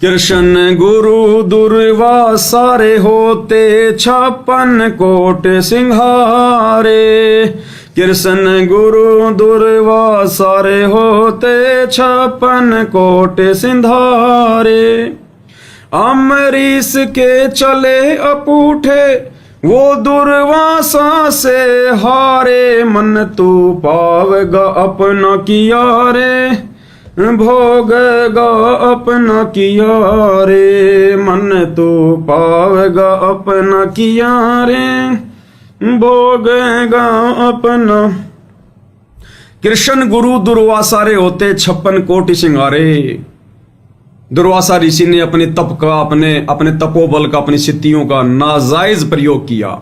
कृष्ण गुरु दुर्वासा रे होते 56 कोट सिंहारे। कृष्ण गुरु दुर्वासा रे होते 56 कोट सिंधारे। अम्बरीश के चले अपूठे वो दुर्वासा से हारे। मन तू पावेगा अपना किया रे भोगेगा अपना किया रे। मन तू पावेगा अपना किया रे भोगेगा अपना। कृष्ण गुरु दुर्वासा रे होते 56 कोटि सिंगारे। दुर्वासा ऋषि ने अपने तप का अपने तपोबल का अपनी सिद्धियों का नाजायज प्रयोग किया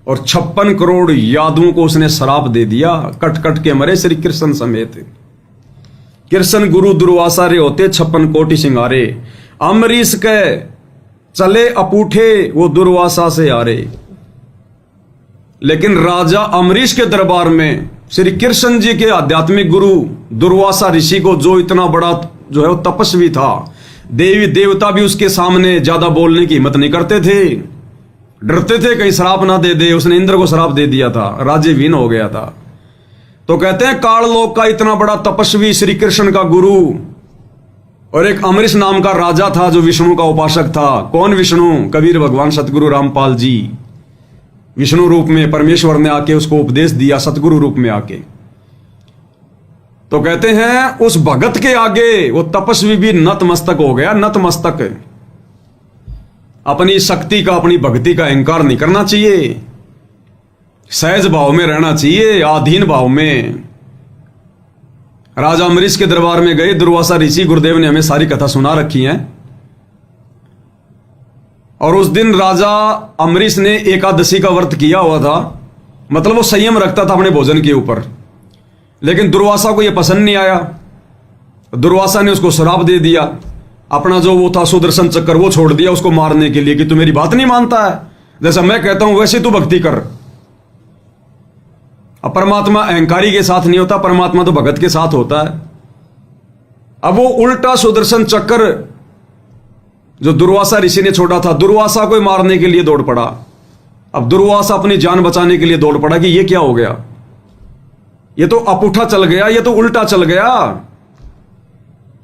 और 56 करोड़ यादवों को उसने श्राप दे दिया। कट कट के मरे श्री कृष्ण समेत। कृष्ण गुरु दुर्वासा रे होते 56 कोटि सिंगारे। अम्बरीश के चले अपूठे वो दुर्वासा से हारे। लेकिन राजा अम्बरीश के दरबार में श्री कृष्ण जी के आध्यात्मिक गुरु दुर्वासा ऋषि को, जो इतना बड़ा जो है वो तपस्वी था, देवी देवता भी उसके सामने ज्यादा बोलने की हिम्मत नहीं करते थे, डरते थे कहीं श्राप ना दे दे। उसने इंद्र को श्राप दे दिया था, राज्य विहीन हो गया था। तो कहते हैं काललोक का इतना बड़ा तपस्वी श्री कृष्ण का गुरु और एक अम्बरीश नाम का राजा था जो विष्णु का उपासक था। कौन विष्णु? कबीर भगवान सतगुरु रामपाल जी। विष्णु रूप में परमेश्वर ने आके उसको उपदेश दिया, सतगुरु रूप में आके। तो कहते हैं उस भगत के आगे वो तपस्वी भी नतमस्तक हो गया। नतमस्तक। अपनी शक्ति का, अपनी भक्ति का अहंकार नहीं करना चाहिए, सहज भाव में रहना चाहिए, आधीन भाव में। राजा अम्बरीश के दरबार में गए दुर्वासा ऋषि। गुरुदेव ने हमें सारी कथा सुना रखी है। और उस दिन राजा अम्बरीश ने एकादशी का व्रत किया हुआ था, मतलब वो संयम रखता था अपने भोजन के ऊपर। लेकिन दुर्वासा को यह पसंद नहीं आया। दुर्वासा ने उसको श्राप दे दिया। अपना जो वो था सुदर्शन चक्र वो छोड़ दिया उसको मारने के लिए कि तू मेरी बात नहीं मानता है, जैसा मैं कहता हूं वैसे तू भक्ति कर। अब परमात्मा अहंकारी के साथ नहीं होता, परमात्मा तो भगत के साथ होता है। अब वो उल्टा सुदर्शन चक्र जो दुर्वासा ऋषि ने छोड़ा था, दुर्वासा को मारने के लिए दौड़ पड़ा। अब दुर्वासा अपनी जान बचाने के लिए दौड़ पड़ा कि ये क्या हो गया, ये तो अपुठा चल गया, ये तो उल्टा चल गया।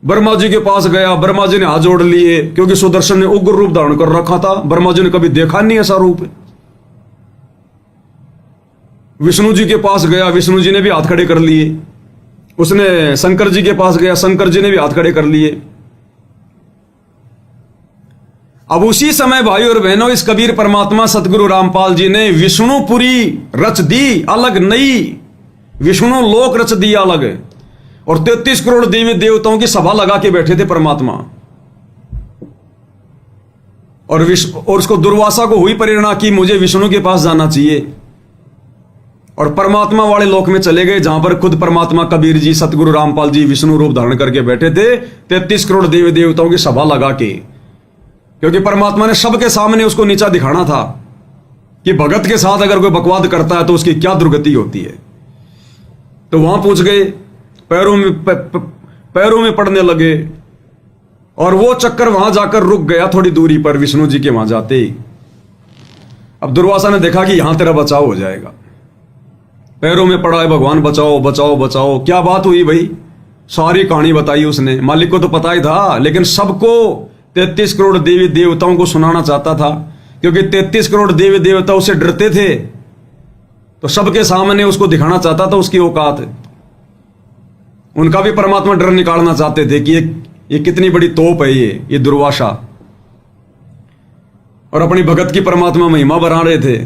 ब्रह्मा जी के पास गया, ब्रह्मा जी ने हाथ जोड़ लिए क्योंकि सुदर्शन ने उग्र रूप धारण कर रखा था। ब्रह्मा जी ने कभी देखा नहीं ऐसा रूप। विष्णु जी के पास गया, विष्णु जी ने भी हाथ खड़े कर लिए। उसने शंकर जी के पास गया, शंकर जी ने भी हाथ खड़े कर लिए। अब उसी समय भाई और बहनों इस कबीर परमात्मा सतगुरु रामपाल जी ने विष्णुपुरी रच दी, अलग नई विष्णु लोक रच दिया अलग। और 33 करोड़ देवी देवताओं की सभा लगा के बैठे थे परमात्मा। और उसको दुर्वासा को हुई प्रेरणा की मुझे विष्णु के पास जाना चाहिए। और परमात्मा वाले लोक में चले गए जहां पर खुद परमात्मा कबीर जी सतगुरु रामपाल जी विष्णु रूप धारण करके बैठे थे 33 करोड़ देवी देवताओं की सभा लगा के। क्योंकि परमात्मा ने सबके सामने उसको नीचा दिखाना था कि भगत के साथ अगर कोई बकवाद करता है तो उसकी क्या दुर्गति होती है। तो वहां पहुंच गए, पैरों में पड़ने लगे। और वो चक्कर वहां जाकर रुक गया थोड़ी दूरी पर विष्णु जी के वहां जाते ही। अब दुर्वासा ने देखा कि यहां तेरा बचाव हो जाएगा। पैरों में पड़ा है भगवान, बचाओ बचाओ बचाओ। क्या बात हुई भाई? सारी कहानी बताई उसने। मालिक को तो पता ही था, लेकिन सबको 33 करोड़ देवी देवताओं को सुनाना चाहता था। क्योंकि 33 करोड़ देवी देवता उससे डरते थे, तो सबके सामने उसको दिखाना चाहता था उसकी औकात। उनका भी परमात्मा डर निकालना चाहते थे कि ये कितनी बड़ी तोप है ये दुर्वासा। और अपनी भगत की परमात्मा महिमा बढ़ा रहे थे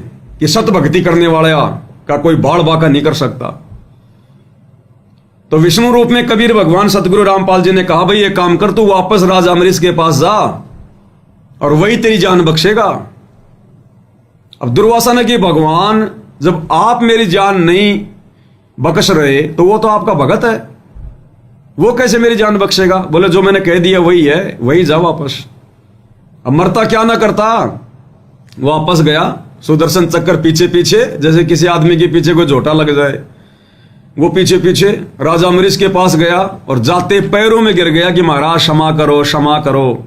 कि सत भक्ति करने वाला का कोई बाढ़ बाका नहीं कर सकता। तो विष्णु रूप में कबीर भगवान सतगुरु रामपाल जी ने कहा भाई ये काम कर, तू वापस राजा अम्बरीश के पास जा और वही तेरी जान बख्शेगा। अब दुर्वासा ने कि भगवान जब आप मेरी जान नहीं बख्श रहे तो वो तो आपका भगत है, वो कैसे मेरी जान बख्शेगा? बोले जो मैंने कह दिया वही है, वही जा वापस। अब मरता क्या ना करता, वापस गया। सुदर्शन चक्कर पीछे पीछे, जैसे किसी आदमी के पीछे कोई झोटा लग जाए, वो पीछे पीछे राजा अम्बरीश के पास गया और जाते पैरों में गिर गया कि महाराज क्षमा करो क्षमा करो।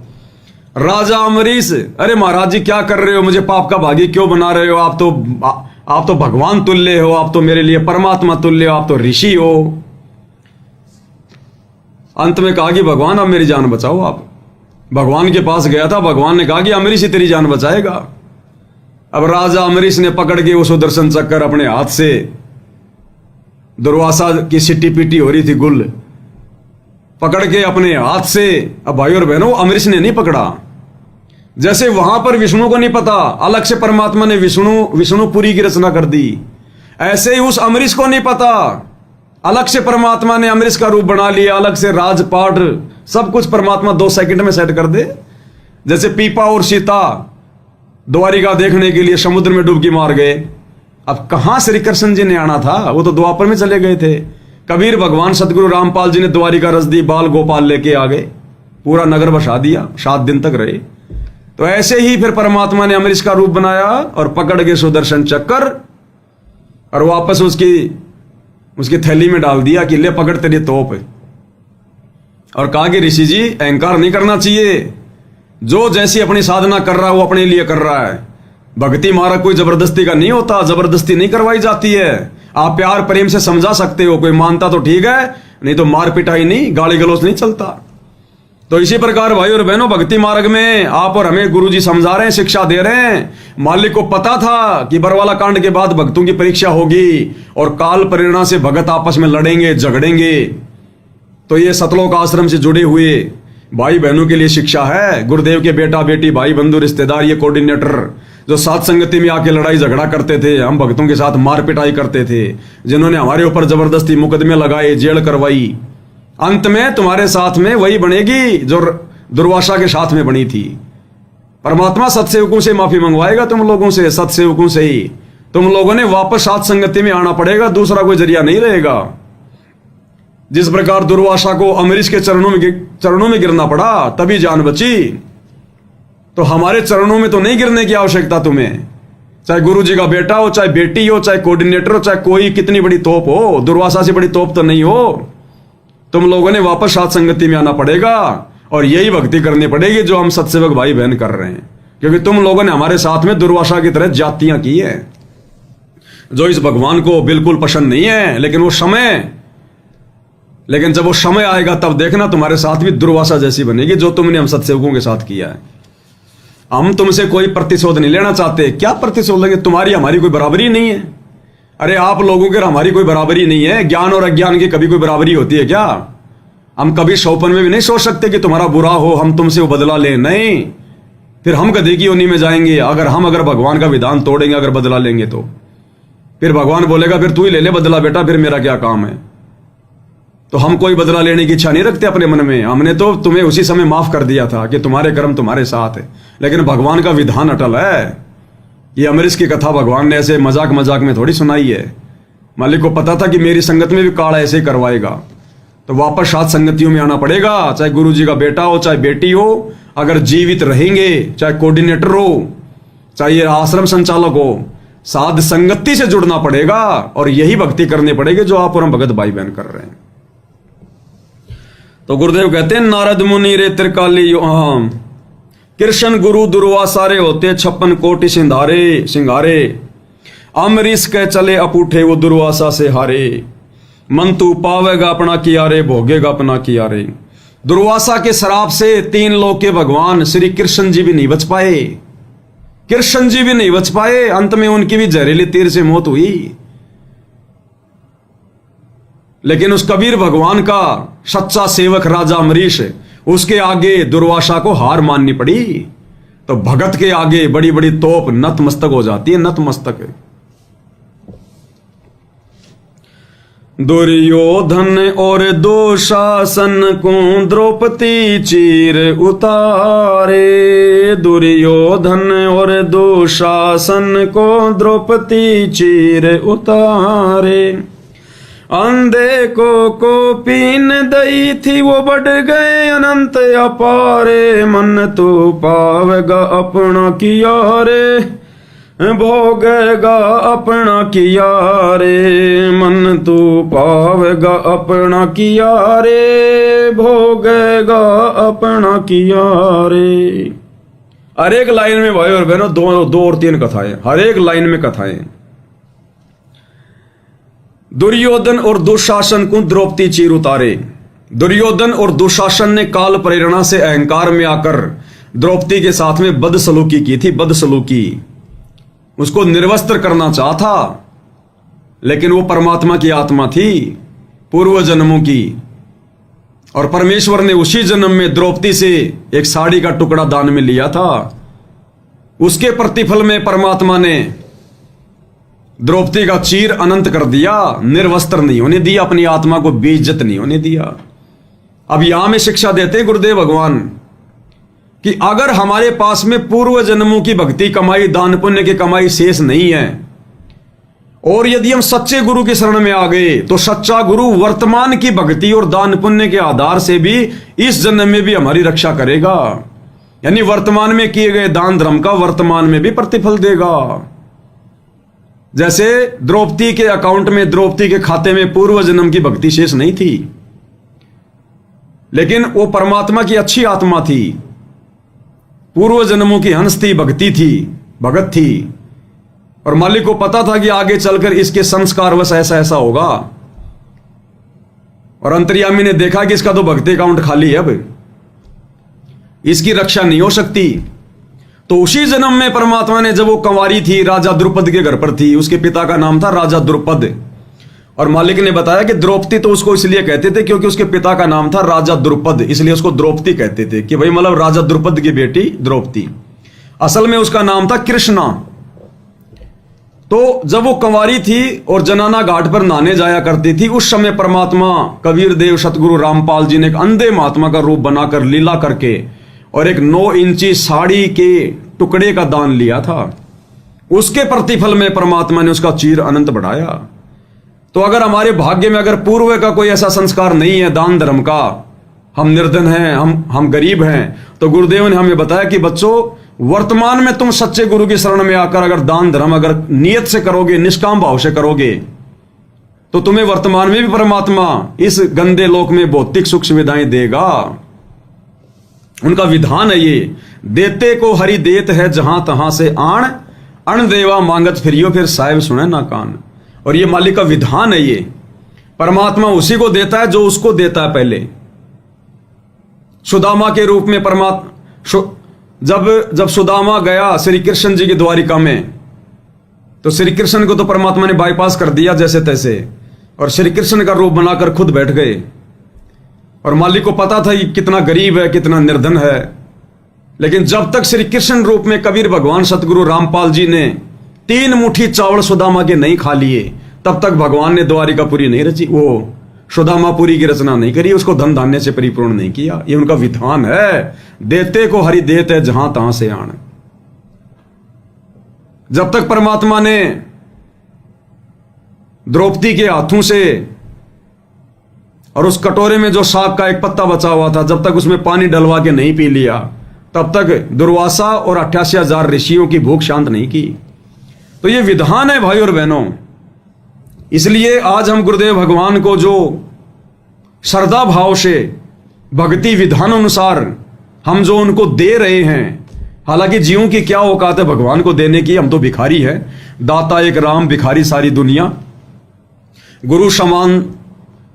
राजा अम्बरीश, अरे महाराज जी क्या कर रहे हो, मुझे पाप का भागी क्यों बना रहे हो, आप तो भगवान तुल्य हो, आप तो मेरे लिए परमात्मा तुल्य हो, आप तो ऋषि हो। अंत में कहा कि भगवान अब मेरी जान बचाओ। आप भगवान के पास गया था, भगवान ने कहा कि अम्बरीश ही तेरी जान बचाएगा। अब राजा अम्बरीश ने पकड़ के वो सुदर्शन चक्कर अपने हाथ से, दुर्वासा की सिट्टी पीटी हो रही थी गुल, पकड़ के अपने हाथ से, अब भाई और बहनों अम्बरीश ने नहीं पकड़ा। जैसे वहां पर विष्णु को नहीं पता, अलग से परमात्मा ने विष्णुपुरी की रचना कर दी, ऐसे ही उस अम्बरीश को नहीं पता, अलग से परमात्मा ने अम्बरीश का रूप बना लिया, अलग से राजपाट सब कुछ परमात्मा 2 सेकंड में सेट कर दे। जैसे पीपा और सीता द्वारिका देखने के लिए समुद्र में डुबकी मार गए। अब कहां श्री कृष्ण जी ने आना था, वो तो द्वापर में चले गए थे। कबीर भगवान सतगुरु रामपाल जी ने द्वारिका रच दी, बाल गोपाल लेके आ गए, पूरा नगर बसा दिया, 7 दिन तक रहे। तो ऐसे ही फिर परमात्मा ने अम्बरीश का रूप बनाया और पकड़ के सुदर्शन चक्कर और वापस उसकी थैली में डाल दिया कि ले पकड़ तेरी तोप, और कहा कि ऋषि जी अहंकार नहीं करना चाहिए, जो जैसी अपनी साधना कर रहा है वो अपने लिए कर रहा है। भक्ति मार्ग कोई जबरदस्ती का नहीं होता, जबरदस्ती नहीं करवाई जाती है। आप प्यार प्रेम से समझा सकते हो, कोई मानता तो ठीक है, नहीं तो मार पिटाई नहीं, गाली गलौज नहीं चलता। तो इसी प्रकार भाई और बहनों, भक्ति मार्ग में आप और हमें गुरुजी समझा रहे हैं, शिक्षा दे रहे हैं। मालिक को पता था कि बरवाला कांड के बाद भक्तों की परीक्षा होगी और काल प्रेरणा से भगत आपस में लड़ेंगे झगड़ेंगे। तो ये सतलोक आश्रम से जुड़े हुए भाई बहनों के लिए शिक्षा है। गुरुदेव के बेटा बेटी भाई बंधु रिश्तेदार, ये कोऑर्डिनेटर जो साथ संगति में आके लड़ाई झगड़ा करते थे, हम भक्तों के साथ मार पिटाई करते थे, जिन्होंने हमारे ऊपर जबरदस्ती मुकदमे लगाए, जेल करवाई, अंत में तुम्हारे साथ में वही बनेगी जो दुर्वासा के साथ में बनी थी। परमात्मा सत्सेवकों से माफी मंगवाएगा, तुम लोगों से, सत्सेवकों से ही। तुम लोगों ने वापस साथ संगति में आना पड़ेगा, दूसरा कोई जरिया नहीं रहेगा। जिस प्रकार दुर्वासा को अम्बरीश के चरणों में गिरना पड़ा तभी जान बची, तो हमारे चरणों में तो नहीं गिरने की आवश्यकता तुम्हें। चाहे गुरु जी का बेटा हो, चाहे बेटी हो, चाहे कोऑर्डिनेटर हो, चाहे कोई कितनी बड़ी तोप हो, दुर्वासा से बड़ी तोप तो नहीं हो। तुम लोगों ने वापस साथ संगति में आना पड़ेगा और यही भक्ति करनी पड़ेगी जो हम सत्सेवक भाई बहन कर रहे हैं, क्योंकि तुम लोगों ने हमारे साथ में दुर्वासा की तरह जातियां की है, जो इस भगवान को बिल्कुल पसंद नहीं है। लेकिन जब वो समय आएगा तब देखना तुम्हारे साथ भी दुर्वासा जैसी बनेगी जो तुमने हम सत्सेवकों के साथ किया है। हम तुमसे कोई प्रतिशोध नहीं लेना चाहते। क्या प्रतिशोध लेंगे, तुम्हारी हमारी कोई बराबरी नहीं है। अरे आप लोगों के हमारी कोई बराबरी नहीं है, ज्ञान और अज्ञान की कभी कोई बराबरी होती है क्या? हम कभी सौपन में भी नहीं सोच सकते कि तुम्हारा बुरा हो हम तुमसे वो बदला ले, नहीं। फिर हम गधे की योनि में जाएंगे अगर भगवान का विधान तोड़ेंगे, अगर बदला लेंगे तो फिर भगवान बोलेगा फिर तू ही ले ले बदला बेटा, फिर मेरा क्या काम है। तो हम कोई बदला लेने की इच्छा नहीं रखते अपने मन में। हमने तो तुम्हें उसी समय माफ कर दिया था कि तुम्हारे कर्म तुम्हारे साथ है, लेकिन भगवान का विधान अटल है। ये अम्बरीश की कथा भगवान ने ऐसे मजाक में थोड़ी सुनाई है। मालिक को पता था कि मेरी संगत में भी काल ऐसे ही करवाएगा, तो वापस सात संगतियों में आना पड़ेगा। चाहे गुरु जी का बेटा हो, चाहे बेटी हो, अगर जीवित रहेंगे, चाहे कोऑर्डिनेटर हो, चाहे आश्रम संचालक हो, साध संगति से जुड़ना पड़ेगा और यही भक्ति करनी पड़ेगी जो आप और हम भगत भाई बहन कर रहे हैं। तो गुरुदेव कहते हैं नारद मुनि रे त्रिकाली कृष्ण गुरु दुर्वासारे होते 56 कोटि सिंगारे अम्बरीश के चले अपूठे वो दुर्वासा से हारे मन तू पावेगा अपना किया रे भोगेगा अपना किया रे। दुर्वासा के श्राप से 3 लोक के भगवान श्री कृष्ण जी भी नहीं बच पाए, कृष्ण जी भी नहीं बच पाए। अंत में उनकी भी जहरीले तीर से मौत हुई। लेकिन उस कबीर भगवान का सच्चा सेवक राजा अम्बरीश, उसके आगे दुर्वासा को हार माननी पड़ी। तो भगत के आगे बड़ी बड़ी तोप नतमस्तक हो जाती है, नतमस्तक। दुर्योधन और दुशासन को द्रौपदी चीर उतारे, दुर्योधन और दुशासन को द्रौपदी चीर उतारे। अंधे को पीन दई थी वो बढ़ गए अनंत अपारे। मन तो पावेगा अपना किया रे भोगेगा अपना किया रे। मन तो पावेगा अपना किया रे भोगेगा अपना किया रे। हर एक लाइन में भाई और बहनों दो और तीन कथाएं, हर एक लाइन में कथाएं। दुर्योधन और दुशासन को द्रौपदी चीर उतारे। दुर्योधन और दुशासन ने काल प्रेरणा से अहंकार में आकर द्रौपदी के साथ में बदसलूकी की थी, बदसलूकी। उसको निर्वस्त्र करना चाहा था, लेकिन वो परमात्मा की आत्मा थी पूर्व जन्मों की, और परमेश्वर ने उसी जन्म में द्रौपदी से एक साड़ी का टुकड़ा दान में लिया था। उसके प्रतिफल में परमात्मा ने द्रौपदी का चीर अनंत कर दिया, निर्वस्त्र नहीं होने दिया, अपनी आत्मा को बेइज्जत नहीं होने दिया। अब यहां में शिक्षा देते हैं गुरुदेव भगवान कि अगर हमारे पास में पूर्व जन्मों की भक्ति कमाई, दान पुण्य की कमाई शेष नहीं है, और यदि हम सच्चे गुरु की शरण में आ गए, तो सच्चा गुरु वर्तमान की भक्ति और दान पुण्य के आधार से भी इस जन्म में भी हमारी रक्षा करेगा। यानी वर्तमान में किए गए दान धर्म का वर्तमान में भी प्रतिफल देगा। जैसे द्रौपदी के अकाउंट में, द्रौपदी के खाते में पूर्व जन्म की भक्ति शेष नहीं थी, लेकिन वो परमात्मा की अच्छी आत्मा थी, पूर्व जन्मों की हंस थी, भक्ति थी, भगत थी, और मालिक को पता था कि आगे चलकर इसके संस्कार वश ऐसा ऐसा होगा, और अंतर्यामी ने देखा कि इसका तो भक्ति अकाउंट खाली है, अब इसकी रक्षा नहीं हो सकती। तो उसी जन्म में परमात्मा ने, जब वो कंवारी थी, राजा द्रुपद के घर पर थी, उसके पिता का नाम था राजा द्रुपद, और मालिक ने बताया कि द्रौपदी तो उसको इसलिए कहते थे क्योंकि उसके पिता का नाम था राजा द्रुपद, इसलिए उसको द्रौपदी कहते थे कि भाई मतलब राजा द्रुपद की बेटी द्रौपदी। असल में उसका नाम था कृष्णा। तो जब वो कंवारी थी और जनाना घाट पर नहाने जाया करती थी, उस समय परमात्मा कबीर देव सतगुरु रामपाल जी ने एक अंधे महात्मा का रूप बनाकर लीला करके और एक 9 इंची साड़ी के टुकड़े का दान लिया था। उसके प्रतिफल में परमात्मा ने उसका चीर अनंत बढ़ाया। तो अगर हमारे भाग्य में अगर पूर्व का कोई ऐसा संस्कार नहीं है दान धर्म का, हम निर्धन हैं, हम गरीब हैं, तो गुरुदेव ने हमें बताया कि बच्चों, वर्तमान में तुम सच्चे गुरु की शरण में आकर अगर दान धर्म अगर नियत से करोगे, निष्काम भाव से करोगे, तो तुम्हें वर्तमान में भी परमात्मा इस गंदे लोक में भौतिक सुख सुविधाएं देगा। उनका विधान है ये, देते को हरि देत है जहां तहां से आण, अण देवा मांगत फिरियो फिर साहिब सुने ना कान। और ये मालिक का विधान है ये। परमात्मा उसी को देता है जो उसको देता है पहले। सुदामा के रूप में परमात्मा, जब सुदामा गया श्री कृष्ण जी की द्वारिका में, तो श्री कृष्ण को तो परमात्मा ने बाईपास कर दिया जैसे तैसे, और श्री कृष्ण का रूप बनाकर खुद बैठ गए। और मालिक को पता था कि कितना गरीब है, कितना निर्धन है, लेकिन जब तक श्री कृष्ण रूप में कबीर भगवान सतगुरु रामपाल जी ने 3 मुट्ठी चावल सुदामा के नहीं खा लिए, तब तक भगवान ने द्वारिकापुरी नहीं रची, वो सुदामापुरी की रचना नहीं करी, उसको धन धान्य से परिपूर्ण नहीं किया। ये उनका विधान है, देते को हरि देत है जहां तहां से आण। जब तक परमात्मा ने द्रौपदी के हाथों से और उस कटोरे में जो शाक का एक पत्ता बचा हुआ था, जब तक उसमें पानी डलवा के नहीं पी लिया, तब तक दुर्वासा और 88,000 ऋषियों की भूख शांत नहीं की। तो ये विधान है भाई और बहनों। इसलिए आज हम गुरुदेव भगवान को जो श्रद्धा भाव से भक्ति विधान अनुसार हम जो उनको दे रहे हैं, हालांकि जीवों की क्या औकात है भगवान को देने की, हम तो भिखारी हैं। दाता एक राम, भिखारी सारी दुनिया। गुरु समान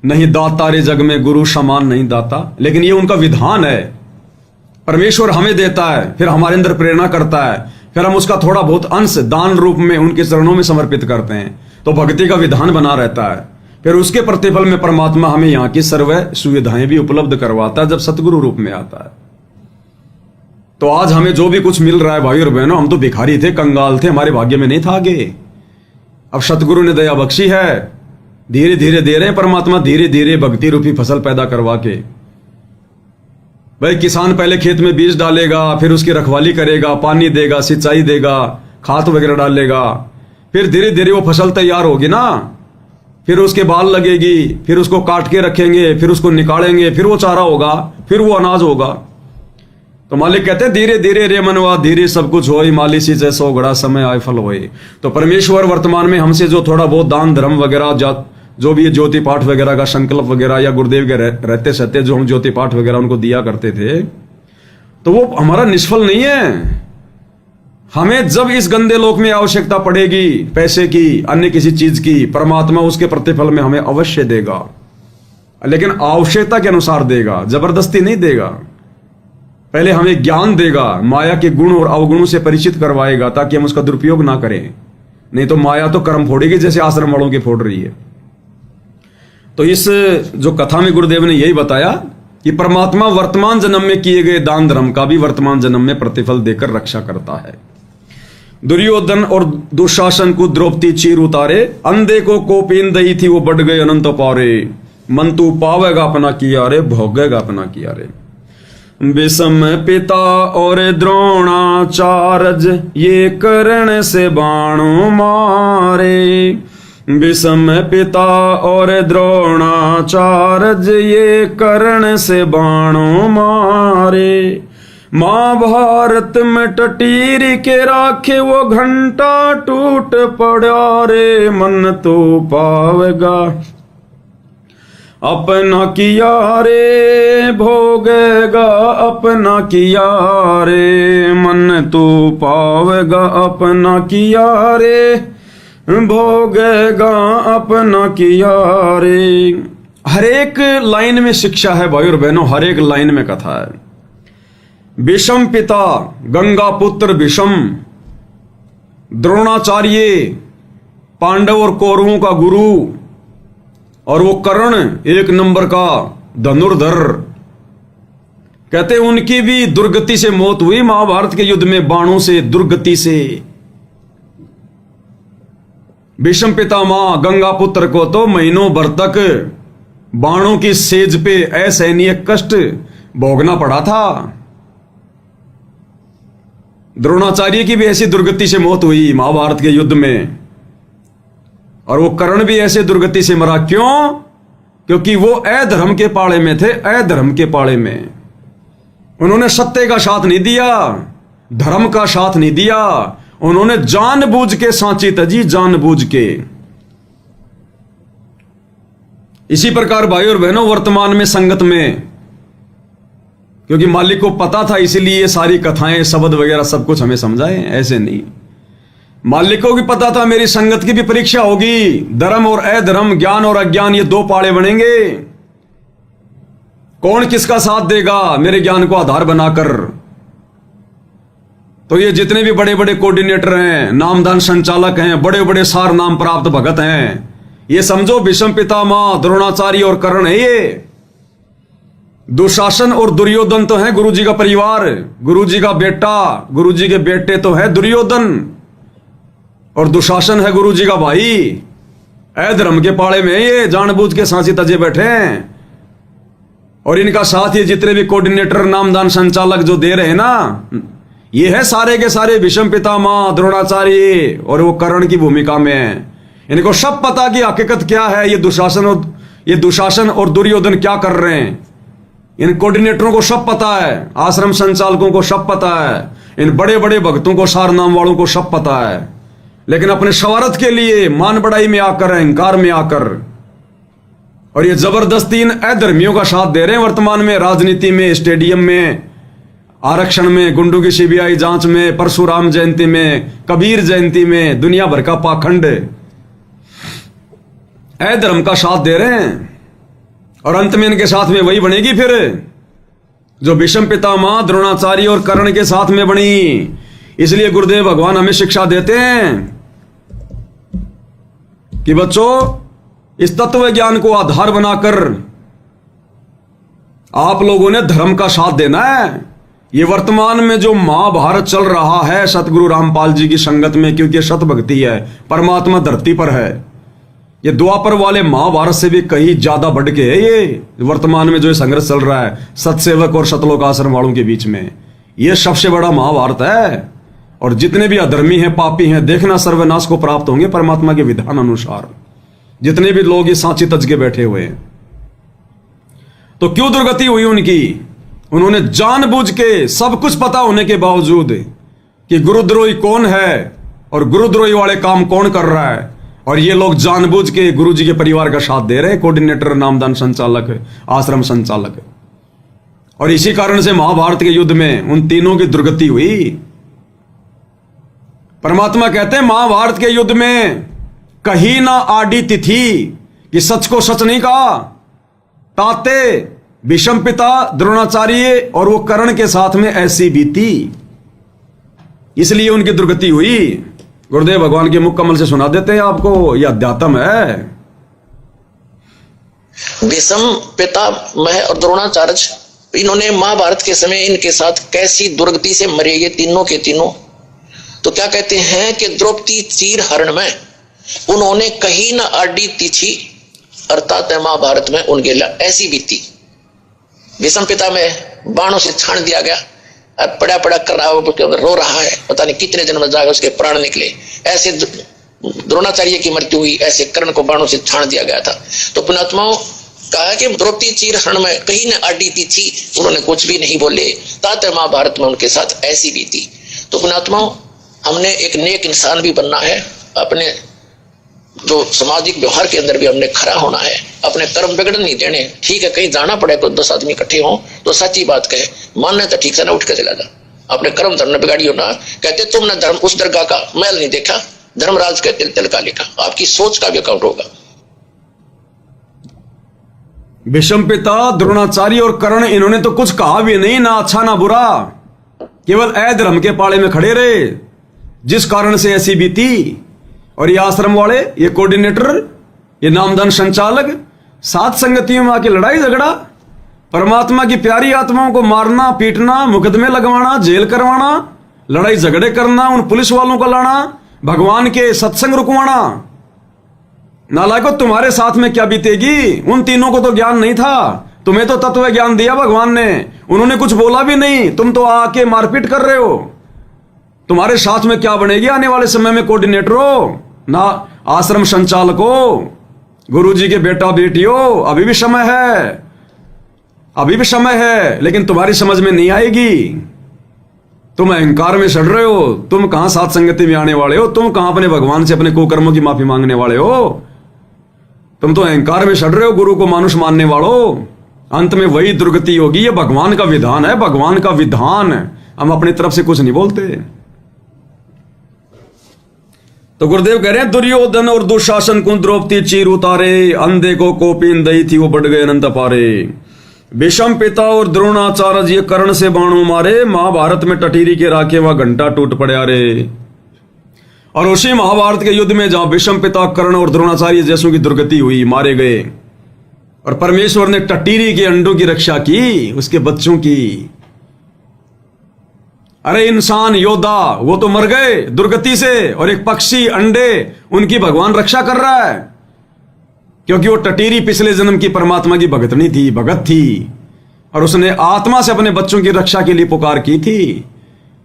नहीं दाता रे जग में, गुरु समान नहीं दाता। लेकिन ये उनका विधान है। परमेश्वर हमें देता है, फिर हमारे अंदर प्रेरणा करता है, फिर हम उसका थोड़ा बहुत अंश दान रूप में उनके चरणों में समर्पित करते हैं, तो भक्ति का विधान बना रहता है। फिर उसके प्रतिफल में परमात्मा हमें यहाँ की सर्व सुविधाएं भी उपलब्ध करवाता है जब सतगुरु रूप में आता है। तो आज हमें जो भी कुछ मिल रहा है भाई और बहनों, हम तो भिखारी थे, कंगाल थे, हमारे भाग्य में नहीं था आगे। अब सतगुरु ने दया बख्शी है, धीरे धीरे दे रहे हैं परमात्मा, धीरे धीरे भक्ति रूपी फसल पैदा करवा के। भाई किसान पहले खेत में बीज डालेगा, फिर उसकी रखवाली करेगा, पानी देगा, सिंचाई देगा, खाद वगैरह डालेगा, फिर धीरे धीरे वो फसल तैयार होगी ना, फिर उसके बाल लगेगी, फिर उसको काट के रखेंगे, फिर उसको निकालेंगे, फिर वो चारा होगा, फिर वो अनाज होगा। तो मालिक कहते हैं धीरे धीरे रे मनवा धीरे सब कुछ होई, माली सी जैसा घड़ा समय आए फल होए। तो परमेश्वर वर्तमान में हमसे जो थोड़ा बहुत दान धर्म वगैरह, जो भी ज्योति पाठ वगैरह का संकल्प वगैरह, या गुरुदेव के रहते सहते जो हम ज्योति पाठ वगैरह उनको दिया करते थे, तो वो हमारा निष्फल नहीं है। हमें जब इस गंदे लोक में आवश्यकता पड़ेगी पैसे की, अन्य किसी चीज की, परमात्मा उसके प्रतिफल में हमें अवश्य देगा, लेकिन आवश्यकता के अनुसार देगा, जबरदस्ती नहीं देगा। पहले हमें ज्ञान देगा, माया के गुण और अवगुणों से परिचित करवाएगा ताकि हम उसका दुरुपयोग ना करें। नहीं तो माया तो कर्म फोड़ेगी जैसे आश्रम वालों की फोड़ रही है। तो इस जो कथा में गुरुदेव ने यही बताया कि परमात्मा वर्तमान जन्म में किए गए दान धर्म का भी वर्तमान जन्म में प्रतिफल देकर रक्षा करता है। दुर्योधन और दुशासन को द्रौपदी चीर उतारे, अंधे को कोपीन दई थी वो बढ़ गए अनंत पारे, मन तू पावेगा अपना किया रे, भोगेगा अपना किया रे। विषम पिता और द्रोणाचार्य ये कर्ण से बाणों मारे, विषम पिता और द्रोणाचार्य ये कर्ण से बाणों मारे। महाभारत में टटीर के राखे वो घंटा टूट पड़ा रे, मन तो पावेगा अपना किया रे, भोगेगा अपना किया रे, मन तो पावेगा अपना किया रे, भोगेगा अपना किया रे। हर एक लाइन में शिक्षा है भाई और बहनों, हर एक लाइन में कथा है। विषम पिता गंगा पुत्र विषम, द्रोणाचार्य पांडव और कौरवों का गुरु, और वो कर्ण एक नंबर का धनुर्धर। कहते उनकी भी दुर्गति से मौत हुई महाभारत के युद्ध में, बाणों से, दुर्गति से। भीष्म पितामह गंगा पुत्र को तो महीनों भर तक बाणों की सेज पे असहनीय कष्ट भोगना पड़ा था। द्रोणाचार्य की भी ऐसी दुर्गति से मौत हुई महाभारत के युद्ध में, और वो कर्ण भी ऐसे दुर्गति से मरा। क्यों? क्योंकि वो अधर्म के पाले में थे, अधर्म के पाले में। उन्होंने सत्य का साथ नहीं दिया, धर्म का साथ नहीं दिया, उन्होंने जानबूझ के सांची तजी, जानबूझ के। इसी प्रकार भाई और बहनों वर्तमान में संगत में, क्योंकि मालिक को पता था इसीलिए सारी कथाएं शब्द वगैरह सब कुछ हमें समझाए, ऐसे नहीं। मालिक को भी पता था मेरी संगत की भी परीक्षा होगी, धर्म और अधर्म, ज्ञान और अज्ञान, ये दो पाड़े बनेंगे। कौन किसका साथ देगा मेरे ज्ञान को आधार बनाकर। तो ये जितने भी बड़े बड़े कोऑर्डिनेटर हैं, नामदान संचालक हैं, बड़े बड़े सार नाम प्राप्त भगत हैं, ये समझो भीष्म पितामह, द्रोणाचार्य और कर्ण है ये। दुशासन और दुर्योधन तो है गुरुजी का परिवार, गुरुजी का बेटा, गुरुजी के बेटे तो है दुर्योधन, और दुशासन है गुरुजी का भाई। अधर्म के पाले में ये जानबूझ के सांसी तजे बैठे हैं। और इनका साथ ये जितने भी कोऑर्डिनेटर, नामदान संचालक जो दे रहे हैं ना, ये है सारे के सारे भीष्म पितामह, द्रोणाचार्य और वो कर्ण की भूमिका में है। इनको सब पता कि हकीकत क्या है, ये दुशासन और दुर्योधन क्या कर रहे हैं। इन कोऑर्डिनेटरों को सब पता है, आश्रम संचालकों को सब पता है, इन बड़े बड़े भक्तों को, सार नाम वालों को सब पता है। लेकिन अपने स्वार्थ के लिए, मान बढ़ाई में आकर, अहंकार में आकर, और ये जबरदस्ती इन अधर्मियों का साथ दे रहे हैं वर्तमान में। राजनीति में, स्टेडियम में, आरक्षण में, गुंडों की सीबीआई जांच में, परशुराम जयंती में, कबीर जयंती में, दुनिया भर का पाखंड अधर्म का साथ दे रहे हैं। और अंत में इनके साथ में वही बनेगी फिर जो भीष्म पितामह, द्रोणाचार्य और कर्ण के साथ में बनी। इसलिए गुरुदेव भगवान हमें शिक्षा देते हैं कि बच्चों, इस तत्व ज्ञान को आधार बनाकर आप लोगों ने धर्म का साथ देना है। ये वर्तमान में जो महाभारत चल रहा है सतगुरु रामपाल जी की संगत में, क्योंकि सत भक्ति है, परमात्मा धरती पर है, ये द्वापर वाले महाभारत से भी कहीं ज्यादा बढ़ के है ये वर्तमान में जो ये संघर्ष चल रहा है सतसेवक और सतलोक आश्रम वालों के बीच में। ये सबसे बड़ा महाभारत है। और जितने भी अधर्मी हैं, पापी हैं, देखना सर्वनाश को प्राप्त होंगे परमात्मा के विधान अनुसार। जितने भी लोग ये सांची तज के बैठे हुए हैं, तो क्यों दुर्गति हुई उनकी? उन्होंने जानबूझ के, सब कुछ पता होने के बावजूद कि गुरुद्रोही कौन है और गुरुद्रोही वाले काम कौन कर रहा है, और ये लोग जानबूझ के गुरुजी के परिवार का साथ दे रहे हैं, कोऑर्डिनेटर, नामदान संचालक, आश्रम संचालक। और इसी कारण से महाभारत के युद्ध में उन तीनों की दुर्गति हुई। परमात्मा कहते हैं महाभारत के युद्ध में कहीं ना आड़ी तिथि कि सच को सच नहीं कहा। ताते भीष्म पिता द्रोणाचार्य और वो कर्ण के साथ में ऐसी बीती, इसलिए उनकी दुर्गति हुई। गुरुदेव भगवान के मुख कमल से सुना देते हैं आपको, यह अध्यात्म है। भीष्म पितामह और द्रोणाचार्य, इन्होंने महाभारत के समय इनके साथ कैसी दुर्गति से मरे ये तीनों के तीनों। तो क्या कहते हैं कि द्रौपदी चीर हरण में उन्होंने कहीं न आड़ी तिथि, अर्थात महाभारत में उनके लिए ऐसी बीती। भीष्म पिता में बाणों से छान दिया गया, अब पड़ा पड़ा कर रहा है, रो रहा है, पता नहीं कितने जन्म जाएगा उसके प्राण निकले। ऐसे द्रोणाचार्य की मृत्यु हुई, ऐसे कर्ण को बाणों से छान दिया गया था। तो पुणात्माओं कहा कि द्रौपदी चीर हरण में कहीं न आड़ी तिथि, उन्होंने कुछ भी नहीं बोले, तात महाभारत में उनके साथ ऐसी बीती। तो पुणात्माओं हमने एक नेक इंसान भी बनना है, अपने जो सामाजिक व्यवहार के अंदर भी हमने खरा होना है, अपने कर्म बिगड़ नहीं देने। ठीक है, कहीं जाना पड़े, कोई 10 आदमी इकट्ठे हों तो सच्ची बात कहे, मानने तो ठीक से ना उठ के चला जा, अपने कर्म धर्म बिगाड़ियो ना। कहते तुमने धर्म उस दरगाह का मैल नहीं देखा, धर्मराज के तिल तिल का लिखा। आपकी सोच का भी अकाउंट होगा। भीष्म पिता द्रोणाचार्य और कर्ण, इन्होंने तो कुछ कहा भी नहीं, ना अच्छा ना बुरा, केवल अधर्म के पाले में खड़े रहे, जिस कारण से ऐसी बीती। और ये आश्रम वाले, ये कोऑर्डिनेटर, ये नामदान संचालक, सात संगतियों में आके लड़ाई झगड़ा, परमात्मा की प्यारी आत्माओं को मारना पीटना, मुकदमे लगवाना, जेल करवाना, लड़ाई झगड़े करना, उन पुलिस वालों को लाना, भगवान के सत्संग रुकवाना। नालायको तुम्हारे साथ में क्या बीतेगी। उन तीनों को तो ज्ञान नहीं था, तुम्हें तो तत्व ज्ञान दिया भगवान ने, उन्होंने कुछ बोला भी नहीं, तुम तो आके मारपीट कर रहे हो। तुम्हारे साथ में क्या बनेगी आने वाले समय में। कोऑर्डिनेटर हो ना, आश्रम संचालक हो, गुरु जी के बेटा बेटी हो, अभी भी समय है, अभी भी समय है, लेकिन तुम्हारी समझ में नहीं आएगी। तुम अहंकार में सड़ रहे हो, तुम कहां साथ संगति में आने वाले हो, तुम कहां अपने भगवान से अपने कुकर्मों की माफी मांगने वाले हो। तुम तो अहंकार में सड़ रहे हो, गुरु को मानुष मानने वालों। अंत में वही दुर्गति होगी। ये भगवान का विधान है, भगवान का विधान। हम अपनी तरफ से कुछ नहीं बोलते। तो गुरुदेव कह रहे हैं दुर्योधन और दुशासन को द्रौपदी चीर उतारे, अंधे को कोपिन दई थी वो बढ़ गए अनंत पारे। भीष्म पिता और द्रोणाचार्य जी कर्ण से बाणों मारे, महाभारत में टटीरी के राखे वह घंटा टूट पड़ा रे। और उसी महाभारत के युद्ध में जहां भीष्म पिता कर्ण और द्रोणाचार्य जैसों की दुर्गति हुई, मारे गए, और परमेश्वर ने टटीरी के अंडों की रक्षा की, उसके बच्चों की। अरे इंसान योद्धा वो तो मर गए दुर्गति से, और एक पक्षी अंडे उनकी भगवान रक्षा कर रहा है, क्योंकि वो टटीरी पिछले जन्म की परमात्मा की भगतनी थी, भगत थी, और उसने आत्मा से अपने बच्चों की रक्षा के लिए पुकार की थी।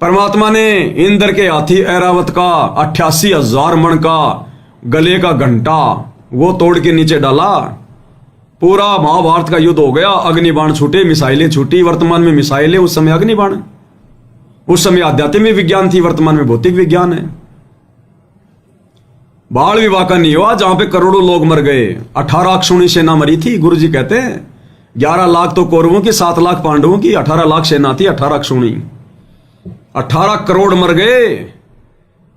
परमात्मा ने इंद्र के हाथी ऐरावत का 88,000 मण का गले का घंटा वो तोड़ के नीचे डाला। पूरा महाभारत का युद्ध हो गया, अग्निबाण छूटे, मिसाइलें छूटी। वर्तमान में मिसाइलें, उस समय अग्निबाण। उस समय आध्यात्मिक विज्ञान थी, वर्तमान में भौतिक विज्ञान है। बाल विवाह का नहीं हुआ जहां पे करोड़ों लोग मर गए। 18 अक्षौणी सेना मरी थी। गुरु जी कहते हैं 11 लाख तो कौरवों की, 7 लाख पांडवों की, 18 लाख सेना थी, 18 अक्षौणी, 18 करोड़ मर गए।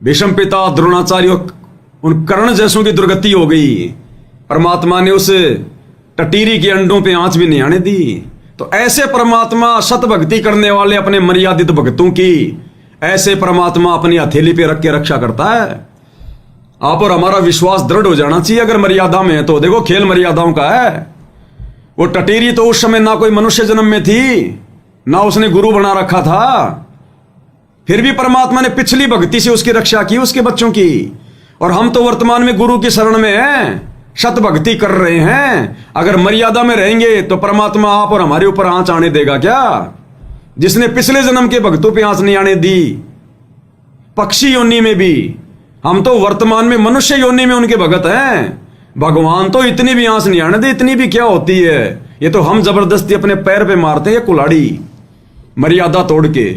भीष्म पिता द्रोणाचार्य उन कर्ण जैसों की दुर्गति हो गई। परमात्मा ने उस टटीरी के अंडों पे आंच भी नहीं आने दी। तो ऐसे परमात्मा सत भक्ति करने वाले अपने मर्यादित भक्तों की, ऐसे परमात्मा अपनी हथेली पे रख के रक्षा करता है। आप और हमारा विश्वास दृढ़ हो जाना चाहिए अगर मर्यादा में है तो। देखो खेल मर्यादाओं का है। वो टटीरी तो उस समय ना कोई मनुष्य जन्म में थी, ना उसने गुरु बना रखा था, फिर भी परमात्मा ने पिछली भक्ति से उसकी रक्षा की, उसके बच्चों की। और हम तो वर्तमान में गुरु की शरण में हैं, सत भक्ति कर रहे हैं। अगर मर्यादा में रहेंगे तो परमात्मा आप और हमारे ऊपर आंच आने देगा क्या? जिसने पिछले जन्म के भक्तों पे आंच नहीं आने दी, पक्षी योनि में भी, हम तो वर्तमान में मनुष्य योनि में उनके भगत हैं। भगवान तो इतनी भी आंच नहीं आने दे, इतनी भी क्या होती है। ये तो हम जबरदस्ती अपने पैर पे मारते हैं कुल्हाड़ी, मर्यादा तोड़ के।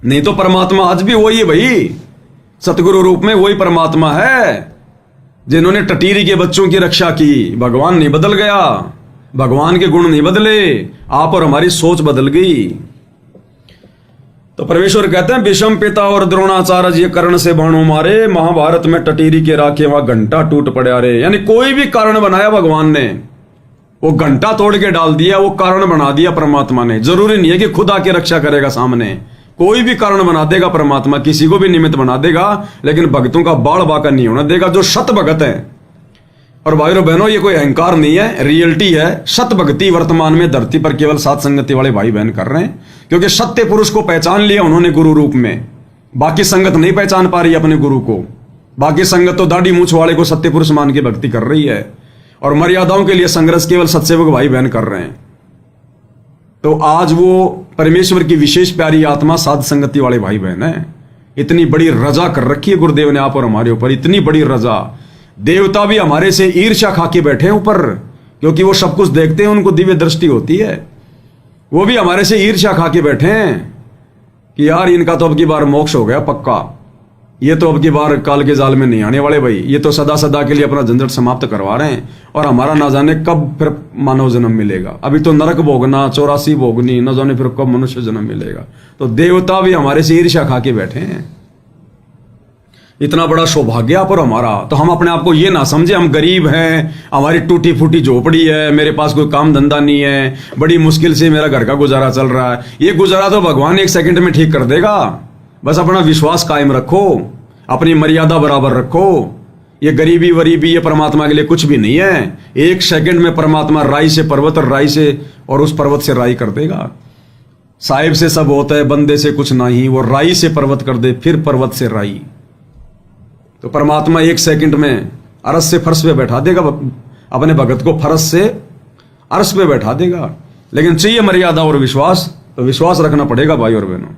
नहीं तो परमात्मा आज भी वही है भाई, सतगुरु रूप में वही परमात्मा है जिन्होंने टटीरी के बच्चों की रक्षा की। भगवान नहीं बदल गया, भगवान के गुण नहीं बदले, आप और हमारी सोच बदल गई। तो परमेश्वर कहते हैं विषम पिता और द्रोणाचार्य ये कर्ण से बाणों मारे, महाभारत में टटीरी के राखे वहां घंटा टूट पड़ा रे। यानी कोई भी कारण बनाया भगवान ने, वो घंटा तोड़ के डाल दिया, वो कारण बना दिया परमात्मा ने। जरूरी नहीं है कि खुद आके रक्षा करेगा सामने, कोई भी कारण बना देगा परमात्मा, किसी को भी निमित्त बना देगा, लेकिन भक्तों का बाढ़ बाका नहीं होने देगा, जो शत भगत है। और भाइयों बहनों, ये कोई अहंकार नहीं है, रियलिटी है। शत भक्ति वर्तमान में धरती पर केवल सात संगति वाले भाई बहन कर रहे हैं, क्योंकि सत्य पुरुष को पहचान लिया उन्होंने गुरु रूप में। बाकी संगत नहीं पहचान पा रही अपने गुरु को। बाकी संगत तो दाढ़ी मूछ वाले को सत्य पुरुष मान के भक्ति कर रही है, और मर्यादाओं के लिए संघर्ष केवल सत्सेवक भाई बहन कर रहे हैं। तो आज वो परमेश्वर की विशेष प्यारी आत्मा साध संगति वाले भाई बहन है। इतनी बड़ी रजा कर रखी है गुरुदेव ने आप और हमारे ऊपर, इतनी बड़ी रजा। देवता भी हमारे से ईर्ष्या खा के बैठे हैं ऊपर, क्योंकि वो सब कुछ देखते हैं, उनको दिव्य दृष्टि होती है। वो भी हमारे से ईर्ष्या खा के बैठे हैं कि यार इनका तो अब की बार मोक्ष हो गया पक्का, ये तो अब की बार काल के जाल में नहीं आने वाले भाई, ये तो सदा सदा के लिए अपना झंझट समाप्त करवा रहे हैं, और हमारा ना जाने कब फिर मानव जन्म मिलेगा। अभी तो नरक भोगना, 84 भोगनी, न जाने फिर कब मनुष्य जन्म मिलेगा। तो देवता भी हमारे से ईर्ष्या खा के बैठे हैं। इतना बड़ा सौभाग्य पर हमारा, तो हम अपने आप को ये ना समझे हम गरीब हैं, हमारी टूटी फूटी झोपड़ी है, मेरे पास कोई काम धंधा नहीं है, बड़ी मुश्किल से मेरा घर का गुजारा चल रहा है। ये गुजारा तो भगवान 1 सेकंड में ठीक कर देगा। बस अपना विश्वास कायम रखो, अपनी मर्यादा बराबर रखो। ये गरीबी वरीबी ये परमात्मा के लिए कुछ भी नहीं है। 1 सेकंड में परमात्मा राई से पर्वत, और राई से और उस पर्वत से राई कर देगा। साहिब से सब होता है, बंदे से कुछ नहीं। वो राई से पर्वत कर दे, फिर पर्वत से राई। तो परमात्मा 1 सेकंड में अरस से फर्श पे बैठा देगा, अपने भगत को फर्श से अरस पे बैठा देगा। लेकिन चाहिए मर्यादा और विश्वास, तो विश्वास रखना पड़ेगा भाई और बहनों।